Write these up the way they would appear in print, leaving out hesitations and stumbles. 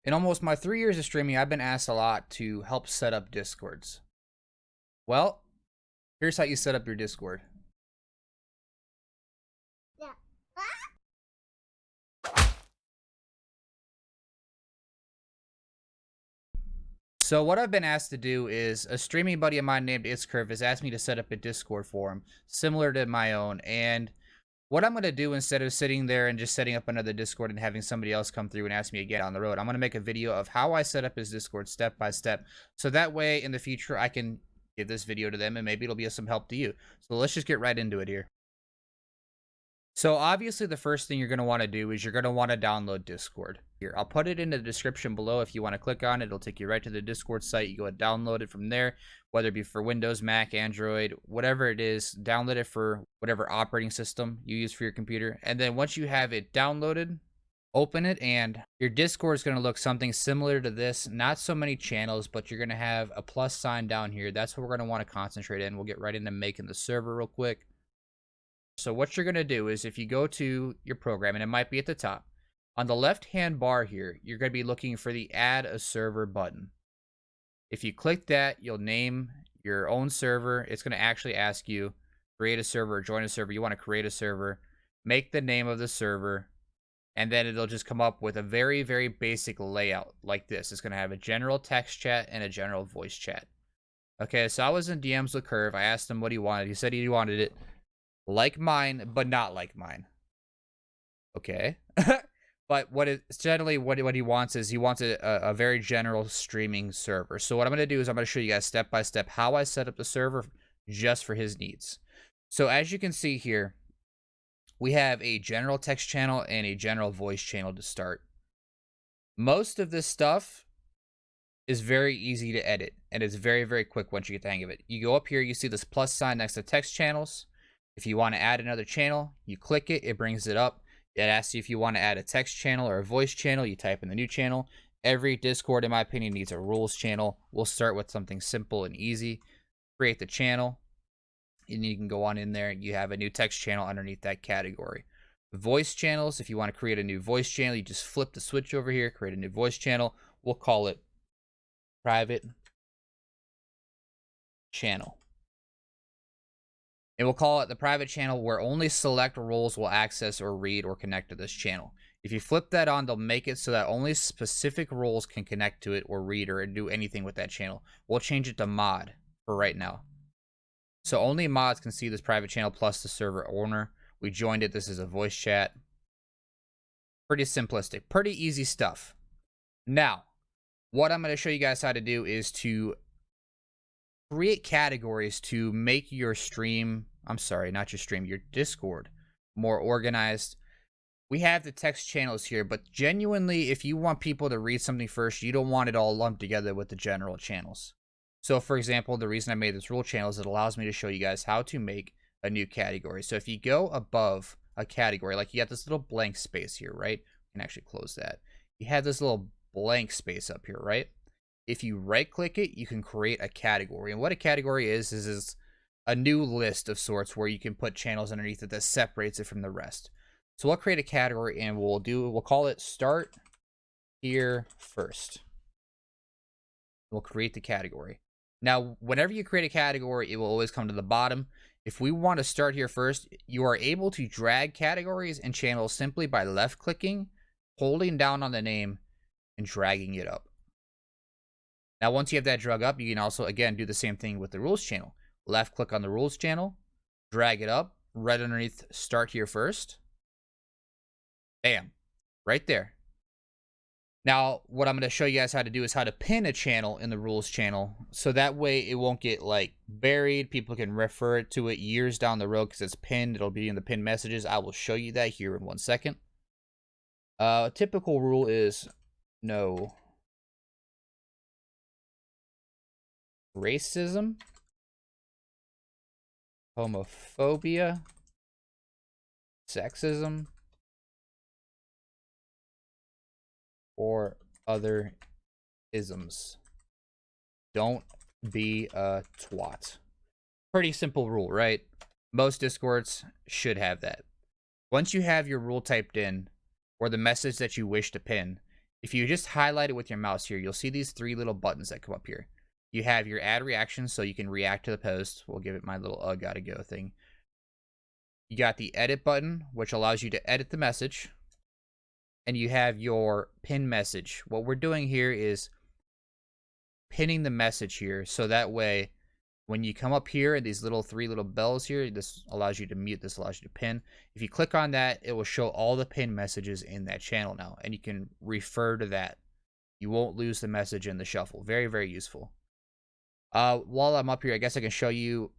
In almost my 3 years of streaming, I've been asked a lot to help set up Discords. Well, here's how you set up your Discord. Yeah. So what I've been asked to do is, a streaming buddy of mine named Itzcurve has asked me to set up a Discord for him, similar to my own. And what I'm going to do, instead of sitting there and just setting up another Discord and having somebody else come through and ask me again on the road, I'm going to make a video of how I set up his Discord step by step. So that way in the future, I can give this video to them and maybe it'll be of some help to you. So let's just get right into it here. So obviously the first thing you're going to want to do is you're going to want to download Discord. Here, I'll put it in the description below. If you want to click on it, it'll take you right to the Discord site. You go and download it from there, whether it be for Windows, Mac, Android, whatever it is. Download it for whatever operating system you use for your computer. And then once you have it downloaded, open it, and your Discord is going to look something similar to this. Not so many channels, but you're going to have a plus sign down here. That's what we're going to want to concentrate in. We'll get right into making the server real quick. So what you're going to do is, if you go to your program, and it might be at the top, on the left-hand bar here, you're going to be looking for the Add a Server button. If you click that, you'll name your own server. It's going to actually ask you, create a server or join a server. You want to create a server, make the name of the server, and then it'll just come up with a very, very basic layout like this. It's going to have a general text chat and a general voice chat. Okay, so I was in DMs with Curve. I asked him what he wanted. He said he wanted it like mine, but not like mine. Okay. But what he wants is, he wants a very general streaming server. So what I'm going to do is I'm going to show you guys step by step how I set up the server just for his needs. So as you can see here, we have a general text channel and a general voice channel to start. Most of this stuff is very easy to edit, and it's very, very quick once you get the hang of it. You go up here, you see this plus sign next to text channels. If you want to add another channel, you click it, it brings it up. It asks you if you want to add a text channel or a voice channel. You type in the new channel. Every Discord, in my opinion, needs a rules channel. We'll start with something simple and easy. Create the channel, and you can go on in there. You have a new text channel underneath that category. Voice channels, if you want to create a new voice channel, you just flip the switch over here, create a new voice channel. We'll call it private channel. And we'll call it the private channel, where only select roles will access or read or connect to this channel. If you flip that on, they'll make it so that only specific roles can connect to it or read or do anything with that channel. We'll change it to mod for right now. So only mods can see this private channel plus the server owner. We joined it. This is a voice chat. Pretty simplistic. Pretty easy stuff. Now, what I'm going to show you guys how to do is to create categories to make your stream, your Discord more organized. We have the text channels here, but genuinely, if you want people to read something first, you don't want it all lumped together with the general channels. So for example, the reason I made this rule channel is it allows me to show you guys how to make a new category. So if you go above a category, like you got this little blank space here, right? You can actually close that. You have this little blank space up here, right? If you right click it, you can create a category. And what a category is a new list of sorts where you can put channels underneath it that separates it from the rest. So we'll create a category, and we'll call it Start Here First. We'll create the category. Now, whenever you create a category, it will always come to the bottom. If we want to start here first, you are able to drag categories and channels simply by left clicking, holding down on the name, and dragging it up. Now, once you have that drug up, you can also, again, do the same thing with the rules channel. Left click on the rules channel, drag it up, right underneath Start Here First. Bam, right there. Now, what I'm going to show you guys how to do is how to pin a channel in the rules channel. So that way it won't get like buried. People can refer to it years down the road because it's pinned. It'll be in the pinned messages. I will show you that here in 1 second. A typical rule is no racism, homophobia, sexism, or other isms. Don't be a twat. Pretty simple rule, right? Most Discords should have that. Once you have your rule typed in, or the message that you wish to pin, If you just highlight it with your mouse here, you'll see these 3 little buttons that come up here. You have your add reaction, so you can react to the post. We'll give it my little gotta go thing. You got the edit button, which allows you to edit the message. And you have your pin message. What we're doing here is pinning the message here, so that way when you come up here and these 3 little bells here, this allows you to mute, this allows you to pin. If you click on that, it will show all the pin messages in that channel now, and you can refer to that. You won't lose the message in the shuffle. Very, very useful. While I'm up here, I guess I can show you.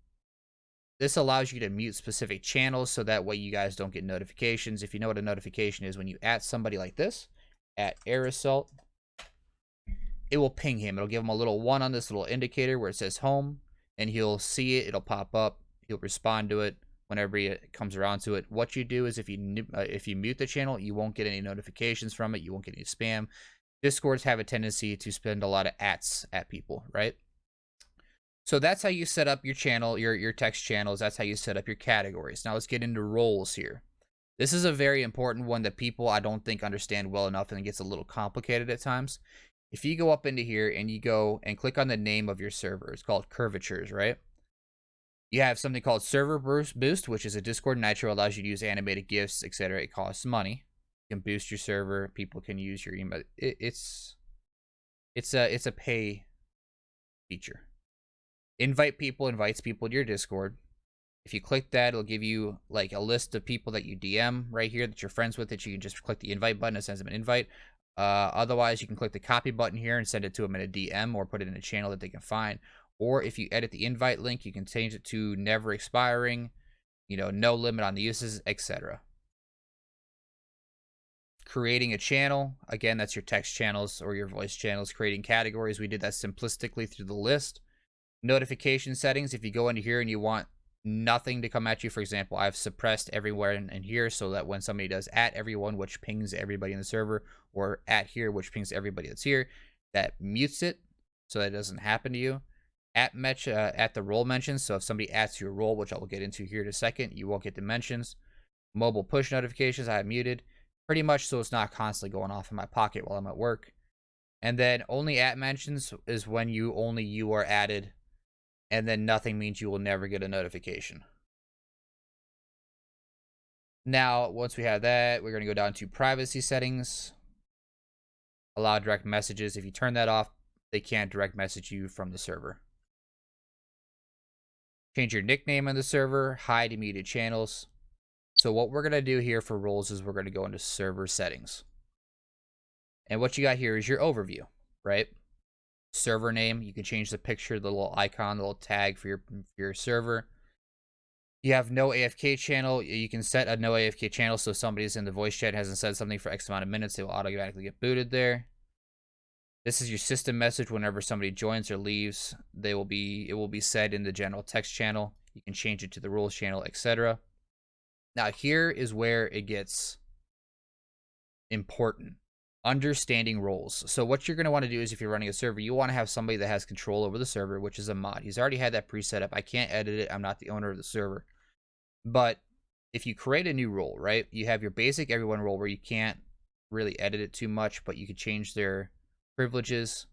This allows you to mute specific channels, so that way you guys don't get notifications. If you know what a notification is, when you at somebody like this, at Air Assault, it will ping him. It'll give him a little 1 on this little indicator where it says home, and he'll see it. It'll pop up. He'll respond to it whenever he comes around to it. What you do is if you mute the channel, you won't get any notifications from it. You won't get any spam. Discords have a tendency to spend a lot of ats at people, right? So that's how you set up your channel, your text channels. That's how you set up your categories. Now let's get into roles here. This is a very important one that people, I don't think, understand well enough, and it gets a little complicated at times. If you go up into here and you go and click on the name of your server, it's called curvatures, right? You have something called server boost, which is a Discord Nitro, allows you to use animated GIFs, etc. It costs money. You can boost your server. People can use your email. It's a pay feature. Invite people invites people to your Discord. If you click that, it'll give you like a list of people that you DM right here that you're friends with, that you can just click the invite button. It sends them an invite. Otherwise, you can click the copy button here and send it to them in a DM, or put it in a channel that they can find. Or if you edit the invite link, you can change it to never expiring, no limit on the uses, etc. Creating a channel, again, that's your text channels or your voice channels. Creating categories, we did that simplistically through the list. Notification settings, if you go into here and you want nothing to come at you, for example, I've suppressed everywhere in here, so that when somebody does at everyone, which pings everybody in the server, or at here, which pings everybody that's here, that mutes it so that it doesn't happen to you. At the role mentions, so if somebody adds your role, which I will get into here in a second, you won't get the mentions. Mobile push notifications, I have muted pretty much, so it's not constantly going off in my pocket while I'm at work. And then only at mentions is when you are added, and then nothing means you will never get a notification. Now, once we have that, we're going to go down to privacy settings. Allow direct messages. If you turn that off, they can't direct message you from the server. Change your nickname on the server. Hide immediate channels. So what we're going to do here for roles is we're going to go into server settings. And what you got here is your overview, right? Server name, you can change the picture, the little icon, the little tag for your server. You have no AFK channel. You can set a no AFK channel, so if somebody's in the voice chat hasn't said something for X amount of minutes, they will automatically get booted there. This is your system message. Whenever somebody joins or leaves, it will be said in the general text channel. You can change it to the rules channel, etc. Now here is where it gets important. Understanding roles. So what you're going to want to do is, if you're running a server, you want to have somebody that has control over the server, which is a mod. He's already had that preset up. I can't edit it. I'm not the owner of the server. But if you create a new role, right, you have your basic everyone role where you can't really edit it too much, but you can change their privileges.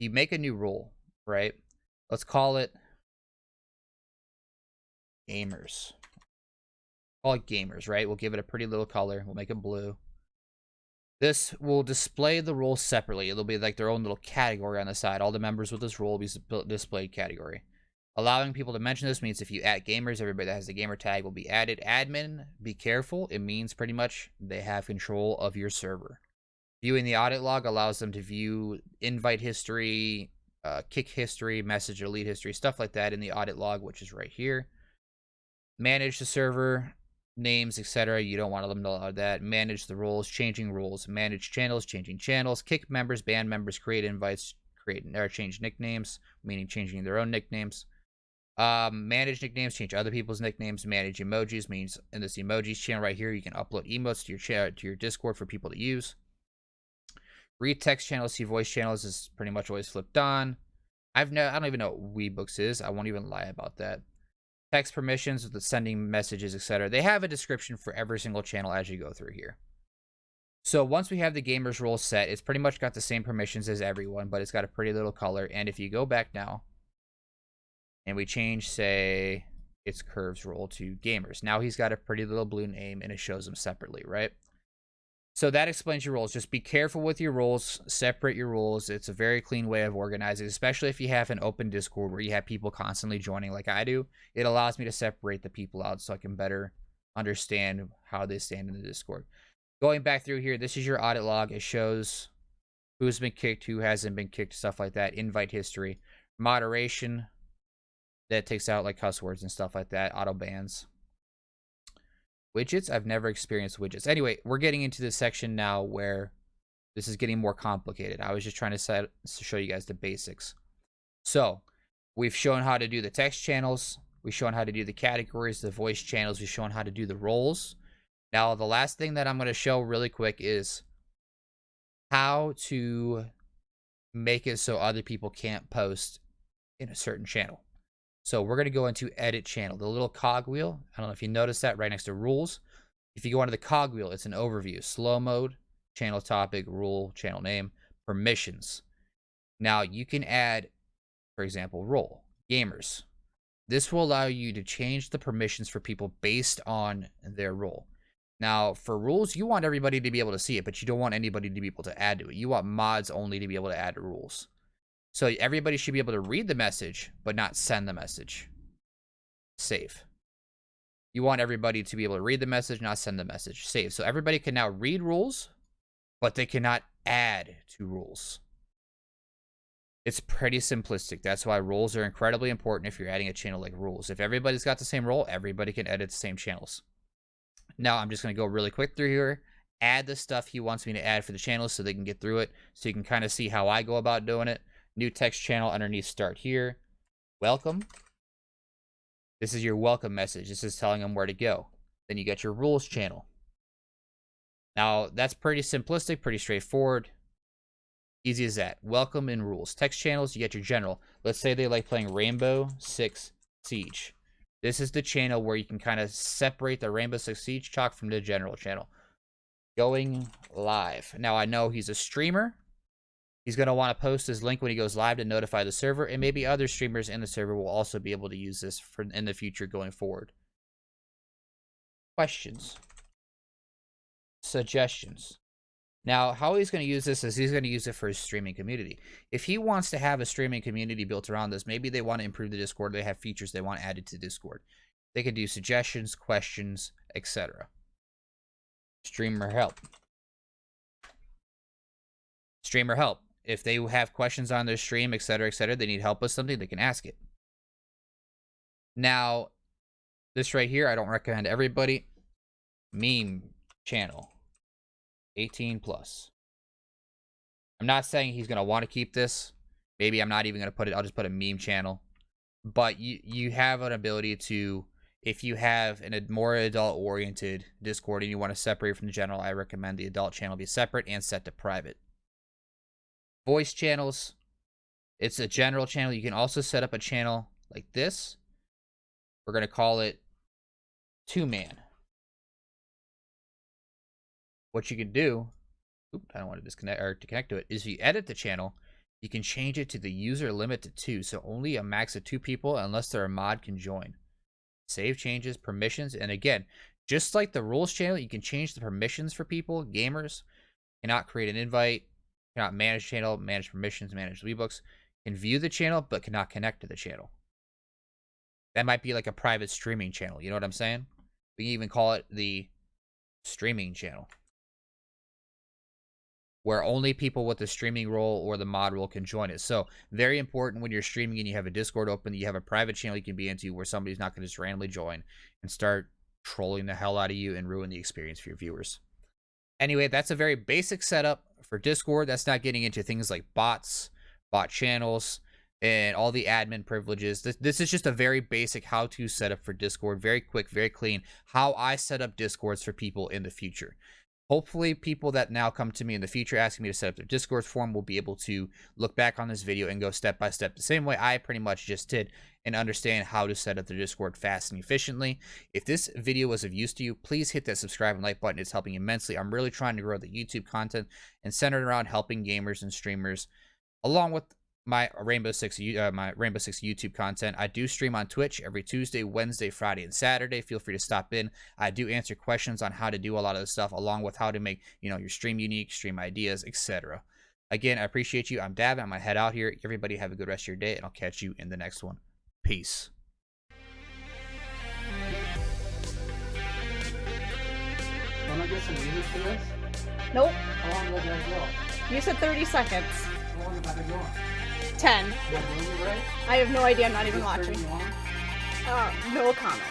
You make a new role, right? Let's call it gamers. Call it gamers, right? We'll give it a pretty little color. We'll make it blue. This will display the roles separately. It'll be like their own little category on the side. All the members with this role will be displayed category. Allowing people to mention this means if you add gamers, everybody that has the gamer tag will be added. Admin, be careful. It means pretty much they have control of your server. Viewing the audit log allows them to view invite history, kick history, message or lead history, stuff like that in the audit log, which is right here. Manage the server names, etc. You don't want them to allow that. Manage the roles, changing roles, manage channels, changing channels, kick members, ban members, create invites, create or change nicknames, meaning changing their own nicknames. Manage nicknames, change other people's nicknames. Manage emojis means in this emojis channel right here, you can upload emotes to your Discord for people to use. Read text channels, see voice channels is pretty much always flipped on. I don't even know what Weebooks is. I won't even lie about that. Text permissions with the sending messages, etc. They have a description for every single channel as you go through here. So once we have the gamers role set, it's pretty much got the same permissions as everyone, but it's got a pretty little color. And if you go back now and we change, say, its curves role to gamers, now he's got a pretty little blue name and it shows them separately, right? So that explains your roles. Just be careful with your roles. Separate your roles. It's a very clean way of organizing, especially if you have an open Discord where you have people constantly joining like I do. It allows me to separate the people out so I can better understand how they stand in the Discord. Going back through here, this is your audit log. It shows who's been kicked, who hasn't been kicked, stuff like that. Invite history. Moderation. That takes out like cuss words and stuff like that. Auto bans. Widgets? I've never experienced widgets. Anyway, we're getting into this section now where this is getting more complicated. I was just trying to show you guys the basics. So, we've shown how to do the text channels. We've shown how to do the categories, the voice channels. We've shown how to do the roles. Now, the last thing that I'm going to show really quick is how to make it so other people can't post in a certain channel. So we're going to go into edit channel, the little cogwheel. I don't know if you noticed that right next to rules. If you go into the cogwheel, it's an overview. Slow mode, channel topic, rule, channel name, permissions. Now you can add, for example, role, gamers. This will allow you to change the permissions for people based on their role. Now, for rules, you want everybody to be able to see it, but you don't want anybody to be able to add to it. You want mods only to be able to add to rules. So everybody should be able to read the message, but not send the message. Save. You want everybody to be able to read the message, not send the message. Save. So everybody can now read rules, but they cannot add to rules. It's pretty simplistic. That's why rules are incredibly important if you're adding a channel like rules. If everybody's got the same role, everybody can edit the same channels. Now, I'm just going to go really quick through here. Add the stuff he wants me to add for the channels so they can get through it. So you can kind of see how I go about doing it. New text channel underneath start here. Welcome. This is your welcome message. This is telling them where to go. Then you get your rules channel. Now, that's pretty simplistic, pretty straightforward. Easy as that. Welcome and rules. Text channels, you get your general. Let's say they like playing Rainbow Six Siege. This is the channel where you can kind of separate the Rainbow Six Siege talk from the general channel. Going live. Now, I know he's a streamer. He's going to want to post his link when he goes live to notify the server, and maybe other streamers in the server will also be able to use this in the future going forward. Questions. Suggestions. Now, how he's going to use this is he's going to use it for his streaming community. If he wants to have a streaming community built around this, maybe they want to improve the Discord, they have features they want added to Discord. They could do suggestions, questions, etc. Streamer help. Streamer help. If they have questions on their stream, etc., they need help with something, they can ask it. Now, this right here, I don't recommend everybody. Meme channel. 18 plus. I'm not saying he's going to want to keep this. Maybe I'm not even going to put it. I'll just put a meme channel. But you have an ability to, if you have a more adult-oriented Discord and you want to separate from the general, I recommend the adult channel be separate and set to private. Voice channels. It's a general channel. You can also set up a channel like this. We're going to call it 2-man. What you can do, I don't want to disconnect or to connect to it, is if you edit the channel, you can change it to the user limit to 2. So only a max of 2 people, unless they're a mod, can join. Save changes, permissions, and again, just like the rules channel, you can change the permissions for people. Gamers cannot create an invite, cannot manage channel, manage permissions, manage ebooks, can view the channel, but cannot connect to the channel. That might be like a private streaming channel. You know what I'm saying? We can even call it the streaming channel, where only people with the streaming role or the mod role can join it. So very important when you're streaming and you have a Discord open, that you have a private channel you can be into where somebody's not going to just randomly join and start trolling the hell out of you and ruin the experience for your viewers. Anyway, that's a very basic setup for Discord. That's not getting into things like bots, bot channels, and all the admin privileges. This is just a very basic how-to setup for Discord. Very quick, very clean. How I set up Discords for people in the future. Hopefully people that now come to me in the future asking me to set up their Discord form will be able to look back on this video and go step by step the same way I pretty much just did and understand how to set up their Discord fast and efficiently. If this video was of use to you, please hit that subscribe and like button. It's helping immensely. I'm really trying to grow the YouTube content and centered around helping gamers and streamers along with my Rainbow Six YouTube content. I do stream on Twitch every Tuesday, Wednesday, Friday, and Saturday. Feel free to stop in. I do answer questions on how to do a lot of this stuff, along with how to make your stream unique, stream ideas, etc. Again, I appreciate you. I'm Davvon. I'm gonna head out here. Everybody have a good rest of your day, and I'll catch you in the next one. Peace. Want to get some music for this? Nope. How long did that go? You said 30 seconds. How long have I been going? 10. You got the movie right? I have no idea. I'm not even Is it watching. 30 long? No comment.